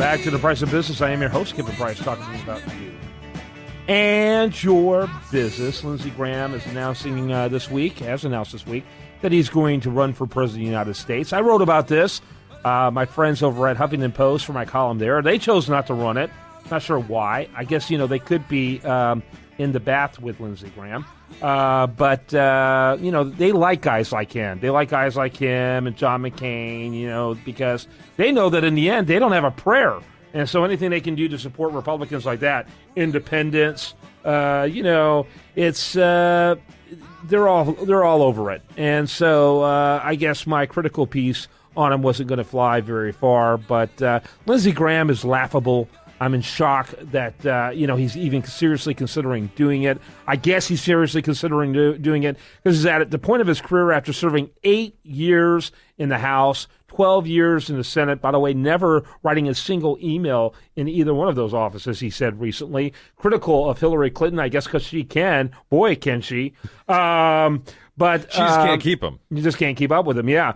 Back to The Price of Business. I am your host, Kevin Price, talking to you about you and your business. Lindsey Graham is announcing has announced this week, that he's going to run for president of the United States. I wrote about this. My friends over at Huffington Post, for my column there, they chose not to run it. Not sure why. I guess, they could be in the bath with Lindsey Graham. But they like guys like him. They like guys like him and John McCain, because they know that in the end, they don't have a prayer. And so anything they can do to support Republicans like that, independents, it's they're all over it. And so I guess my critical piece on him wasn't going to fly very far. But Lindsey Graham is laughable. I'm in shock that, he's even seriously considering doing it. I guess he's seriously considering doing it because he's at the point of his career after serving 8 years in the House, 12 years in the Senate. By the way, never writing a single email in either one of those offices, he said recently. Critical of Hillary Clinton, I guess because she can. Boy, can she. But she just can't keep him. You just can't keep up with him, yeah.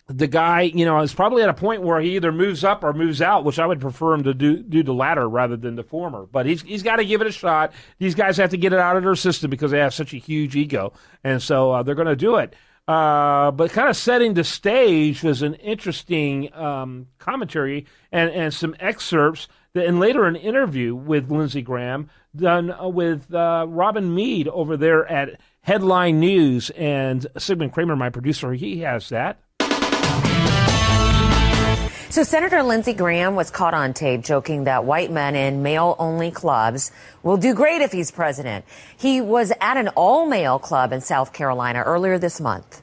The guy, is probably at a point where he either moves up or moves out, which I would prefer him to do the latter rather than the former. But he's got to give it a shot. These guys have to get it out of their system because they have such a huge ego. And so they're going to do it. But kind of setting the stage was an interesting commentary and some excerpts, and later an interview with Lindsey Graham done with Robin Meade over there at Headline News. And Sigmund Kramer, my producer, he has that. So Senator Lindsey Graham was caught on tape joking that white men in male-only clubs will do great if he's president. He was at an all-male club in South Carolina earlier this month.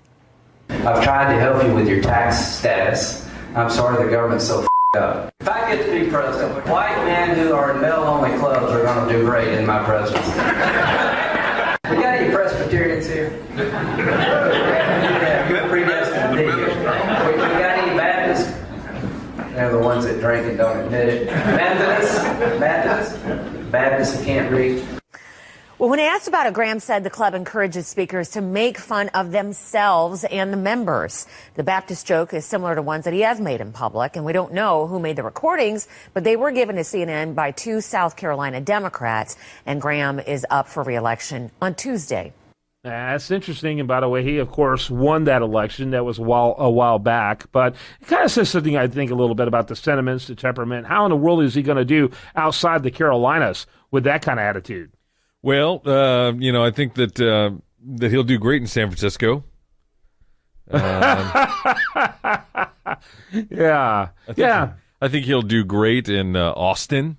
I've tried to help you with your tax status. I'm sorry the government's so up. If I get to be president, white men who are in male-only clubs are going to do great in my presidency. We got any Presbyterians here? Yeah, good predestined. We got any Baptists? They're the ones that drink and don't admit it. Baptists who can't read. Well, when asked about it, Graham said the club encourages speakers to make fun of themselves and the members. The Baptist joke is similar to ones that he has made in public, and we don't know who made the recordings, but they were given to CNN by 2 South Carolina Democrats, and Graham is up for re-election on Tuesday. That's interesting. And by the way, he, of course, won that election. That was a while back. But it kind of says something, I think, a little bit about the sentiments, the temperament. How in the world is he going to do outside the Carolinas with that kind of attitude? Well, I think that he'll do great in San Francisco. Yeah. I think he'll do great in Austin,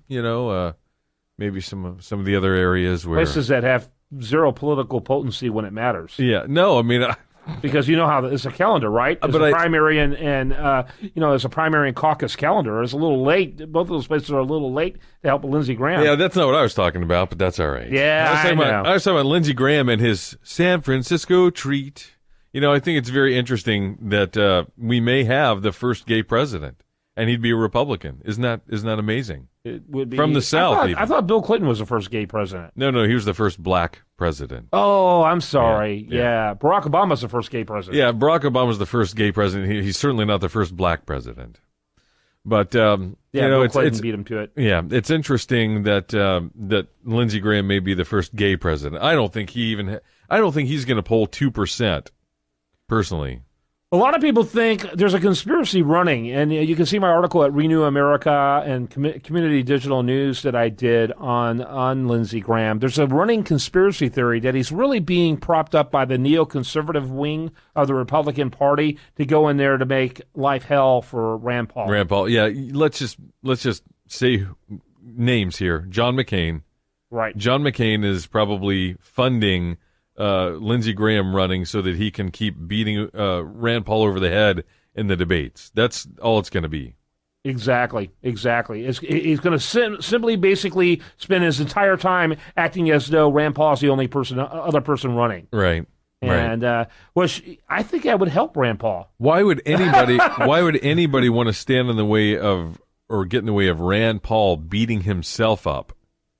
maybe some of the other areres where... Places that have zero political potency when it matters. Yeah, no, I mean... because you know how it's a calendar, right? There's a primary and there's a primary and caucus calendar. It's a little late. Both of those places are a little late to help Lindsey Graham. Yeah, that's not what I was talking about, but that's all right. Yeah, I was talking about Lindsey Graham and his San Francisco treat. I think it's very interesting that we may have the first gay president, and he'd be a Republican. Isn't that amazing? It would be from the South. I thought Bill Clinton was the first gay president. No, he was the first black president. Oh, I'm sorry. Yeah. Barack Obama's the first gay president. Yeah, Barack Obama's the first gay president. He's certainly not the first black president. But Bill Clinton beat him to it. Yeah, it's interesting that Lindsey Graham may be the first gay president. I don't think he's going to poll 2%. Personally. A lot of people think there's a conspiracy running, and you can see my article at Renew America and Community Digital News that I did on Lindsey Graham. There's a running conspiracy theory that he's really being propped up by the neoconservative wing of the Republican Party to go in there to make life hell for Rand Paul. Rand Paul, yeah. Let's just say names here. John McCain. Right. John McCain is probably funding Lindsey Graham running so that he can keep beating Rand Paul over the head in the debates. That's all it's going to be. Exactly. He's going to simply basically spend his entire time acting as though Rand Paul is the only other person running. Right. And which I think that would help Rand Paul. Why would anybody want to stand in the way of or get in the way of Rand Paul beating himself up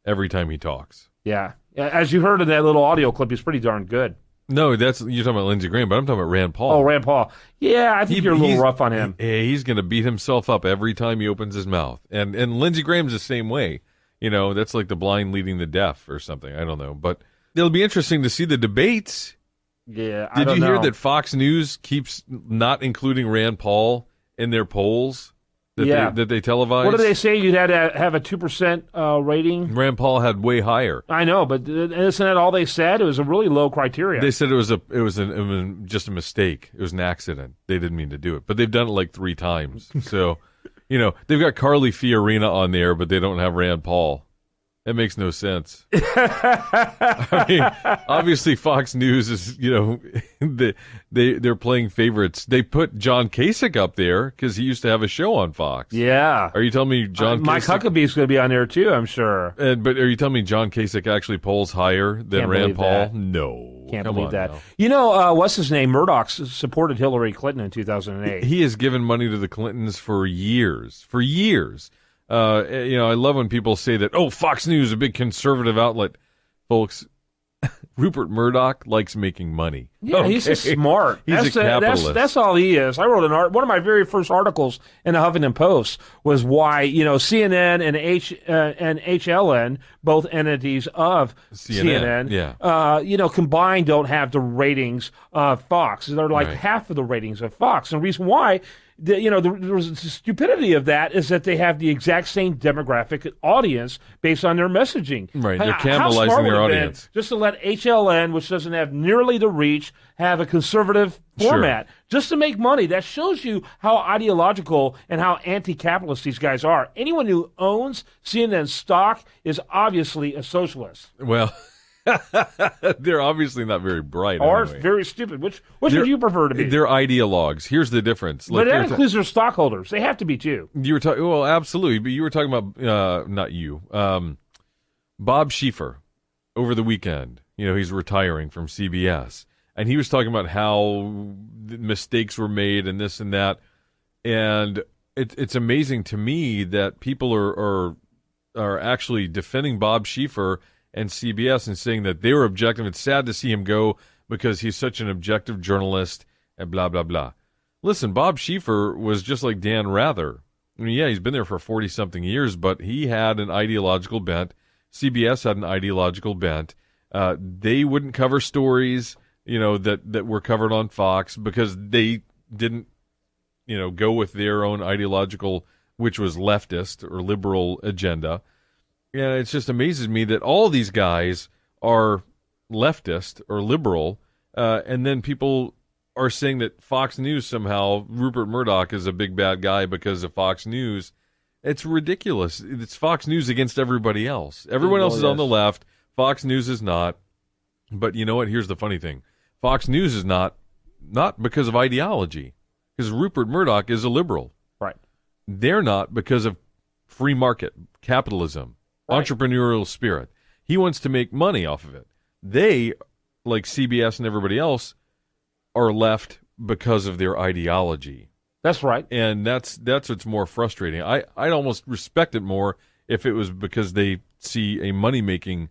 every time he talks? Yeah. As you heard in that little audio clip, he's pretty darn good. No, you're talking about Lindsey Graham, but I'm talking about Rand Paul. Oh, Rand Paul. Yeah, I think you're a little rough on him. He's going to beat himself up every time he opens his mouth. And Lindsey Graham's the same way. That's like the blind leading the deaf or something. I don't know. But it'll be interesting to see the debates. Yeah, Did you hear that Fox News keeps not including Rand Paul in their polls that they televise? What do they say? You'd had to have a 2% rating? Rand Paul had way higher. I know, but isn't that all they said? It was a really low criteria. They said it was just a mistake. It was an accident. They didn't mean to do it. But they've done it like 3 times. So, they've got Carly Fiorina on there, but they don't have Rand Paul. That makes no sense. I mean, obviously Fox News is, they're playing favorites. They put John Kasich up there because he used to have a show on Fox. Yeah. Are you telling me John Mike Huckabee's going to be on there too, I'm sure. But are you telling me John Kasich actually polls higher than Rand Paul? That. No. Can't believe that. Now. What's his name? Murdoch supported Hillary Clinton in 2008. He has given money to the Clintons for years. For years. I love when people say that, Fox News is a big conservative outlet. Folks, Rupert Murdoch likes making money. Yeah, okay. He's just smart. He's a capitalist. That's all he is. I wrote one of my very first articles in the Huffington Post was why, CNN and HLN, both entities of CNN, combined don't have the ratings of Fox. They're like half of the ratings of Fox. And the reason why the stupidity of that is that they have the exact same demographic audience based on their messaging. Right, they're cannibalizing their audience. Just to let HLN, which doesn't have nearly the reach, have a conservative format, just to make money. That shows you how ideological and how anti-capitalist these guys are. Anyone who owns CNN stock is obviously a socialist. Well, they're obviously not very bright. Or very stupid. Which would you prefer to be? They're ideologues. Here's the difference. But that includes their stockholders. They have to be too. You were talking, well, absolutely. But you were talking about not you, Bob Schieffer over the weekend. He's retiring from CBS, and he was talking about how mistakes were made and this and that. And it's amazing to me that people are actually defending Bob Schieffer and CBS and saying that they were objective. It's sad to see him go because he's such an objective journalist and blah, blah, blah. Listen, Bob Schieffer was just like Dan Rather. I mean, yeah, he's been there for 40-something years, but he had an ideological bent. CBS had an ideological bent. They wouldn't cover stories, that were covered on Fox because they didn't, go with their own ideological, which was leftist or liberal agenda. Yeah, it just amazes me that all these guys are leftist or liberal, and then people are saying that Fox News somehow, Rupert Murdoch is a big bad guy because of Fox News. It's ridiculous. It's Fox News against everybody else. Everyone else is on the left. Fox News is not. But you know what? Here's the funny thing. Fox News is not because of ideology, because Rupert Murdoch is a liberal. Right. They're not because of free market, capitalism. Right. Entrepreneurial spirit. He wants to make money off of it. They, like CBS and everybody else, are left because of their ideology. That's right. And that's what's more frustrating. I'd almost respect it more if it was because they see a money-making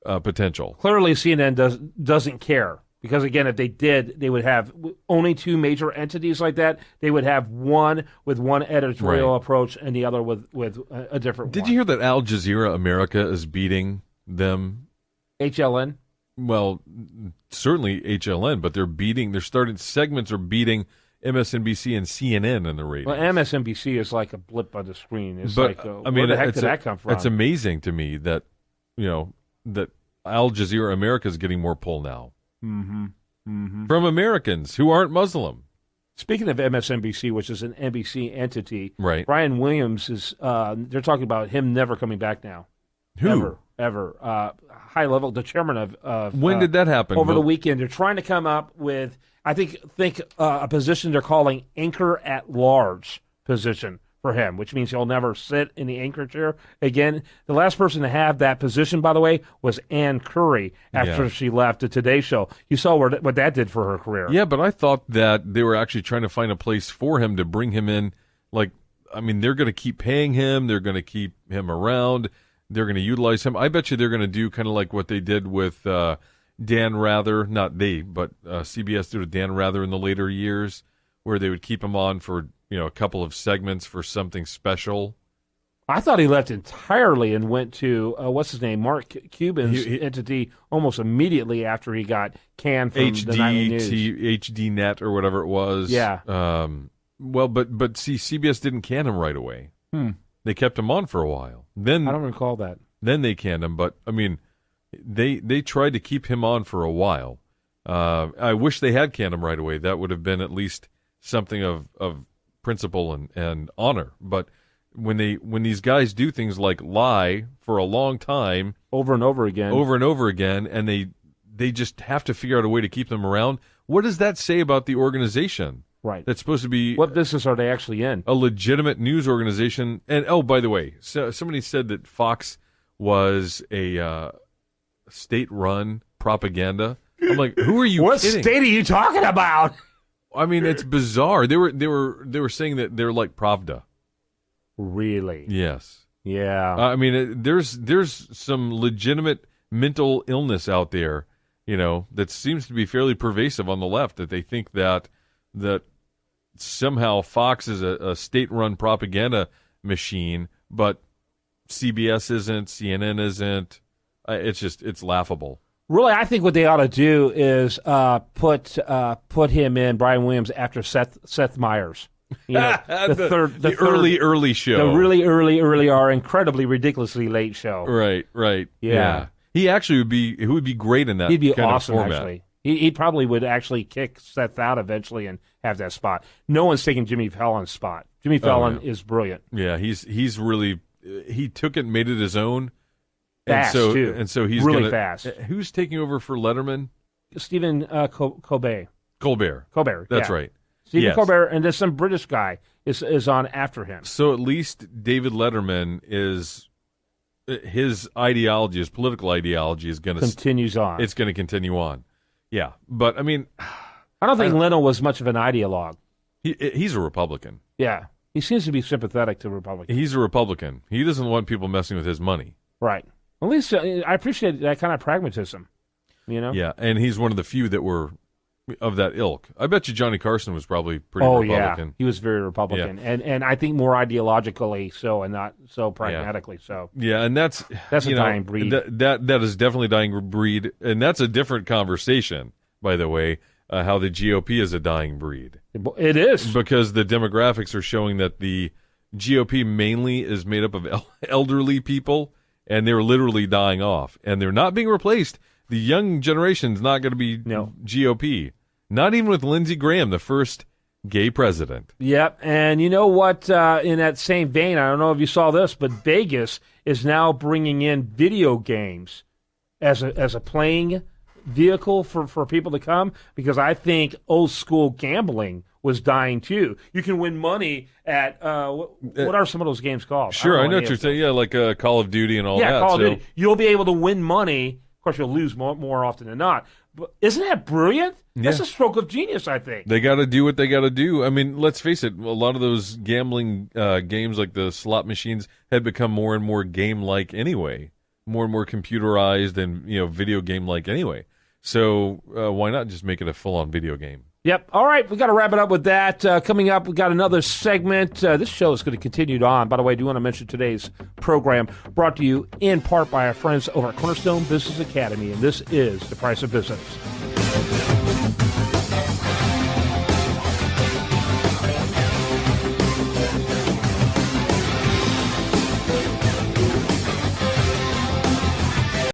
potential. Clearly, CNN doesn't care. Because, again, if they did, they would have only 2 major entities like that. They would have one with one editorial approach and the other with a different one. Did you hear that Al Jazeera America is beating them? HLN? Well, certainly HLN, but they're starting, segments are beating MSNBC and CNN in the ratings. Well, MSNBC is like a blip on the screen. It's but, where the heck did that come from? It's amazing to me that, that Al Jazeera America is getting more pull now. Mm-hmm. Mm-hmm. From Americans who aren't Muslim. Speaking of MSNBC, which is an NBC entity, right? Brian Williams is. They're talking about him never coming back now. Who? Ever. High level. The chairman of. When did that happen? Over the weekend, they're trying to come up with. I think a position they're calling anchor at large position for him, which means he'll never sit in the anchor chair again. The last person to have that position, by the way, was Ann Curry after she left the Today Show. You saw what that did for her career. Yeah, but I thought that they were actually trying to find a place for him to bring him in. Like, I mean, they're going to keep paying him. They're going to keep him around. They're going to utilize him. I bet you they're going to do kind of like what they did with Dan Rather, not they, but CBS did a Dan Rather in the later years, where they would keep him on for a couple of segments for something special. I thought he left entirely and went to what's his name, Mark Cuban's entity, almost immediately after he got canned from the nightly news. HD Net or whatever it was. Yeah. But see, CBS didn't can him right away. They kept him on for a while. Then I don't recall that. Then they canned him, but I mean, they tried to keep him on for a while. I wish they had canned him right away. That would have been at least something of principle and honor. But when these guys do things like lie for a long time, over and over again, and they just have to figure out a way to keep them around, what does that say about the organization? Right. That's supposed to be... What business are they actually in? A legitimate news organization. And, oh, by the way, somebody said that Fox was a state-run propaganda. I'm like, who are you what kidding? What state are you talking about? I mean, it's bizarre. They were saying that they're like Pravda. Really? Yes. Yeah. I mean, there's some legitimate mental illness out there, that seems to be fairly pervasive on the left, that they think that somehow Fox is a state-run propaganda machine, but CBS isn't, CNN isn't. It's laughable. Really, I think what they ought to do is put him in, Brian Williams, after Seth Meyers. The early show. The really early or incredibly ridiculously late show. Right. Yeah. He actually would be great in that. He'd be kind awesome, of format. actually. He probably would actually kick Seth out eventually and have that spot. No one's taking Jimmy Fallon's spot. Jimmy Fallon is brilliant. Yeah, he's really he took it and made it his own. Fast, too. And so he's really fast. Who's taking over for Letterman? Stephen Colbert. Colbert. That's right. Stephen Colbert, and there's some British guy is on after him. So at least David Letterman is his ideology, his political ideology, is going to continues on. It's going to continue on. Yeah, but I mean, I don't think Leno was much of an ideologue. He's a Republican. Yeah, he seems to be sympathetic to Republicans. He's a Republican. He doesn't want people messing with his money. Right. At least I appreciate that kind of pragmatism. Yeah, and he's one of the few that were of that ilk. I bet you Johnny Carson was probably pretty Republican. Yeah, he was very Republican, and I think more ideologically so, and not so pragmatically so. Yeah, and that's a dying breed. That is definitely a dying breed, and that's a different conversation, by the way. How the GOP is a dying breed. It is, because the demographics are showing that the GOP mainly is made up of elderly people, and they're literally dying off, and they're not being replaced. The young generation's not going to be GOP. Not even with Lindsey Graham, the first gay president. Yep, and you know what? In that same vein, I don't know if you saw this, but Vegas is now bringing in video games as a playing vehicle for people to come, because I think old school gambling was dying too. You can win money at what are some of those games called? Sure, I know what you're saying. Yeah, like Call of Duty and all that. Yeah, Call of Duty. You'll be able to win money. Of course, you'll lose more often than not. But isn't that brilliant? That's a stroke of genius, I think. They got to do what they got to do. I mean, let's face it. A lot of those gambling games, like the slot machines, had become more and more game-like anyway, more and more computerized and video game-like anyway. So why not just make it a full-on video game? Yep. All right, we got to wrap it up with that. Coming up, we got another segment. This show is going to continue on. By the way, I do want to mention today's program brought to you in part by our friends over at Cornerstone Business Academy, and this is The Price of Business.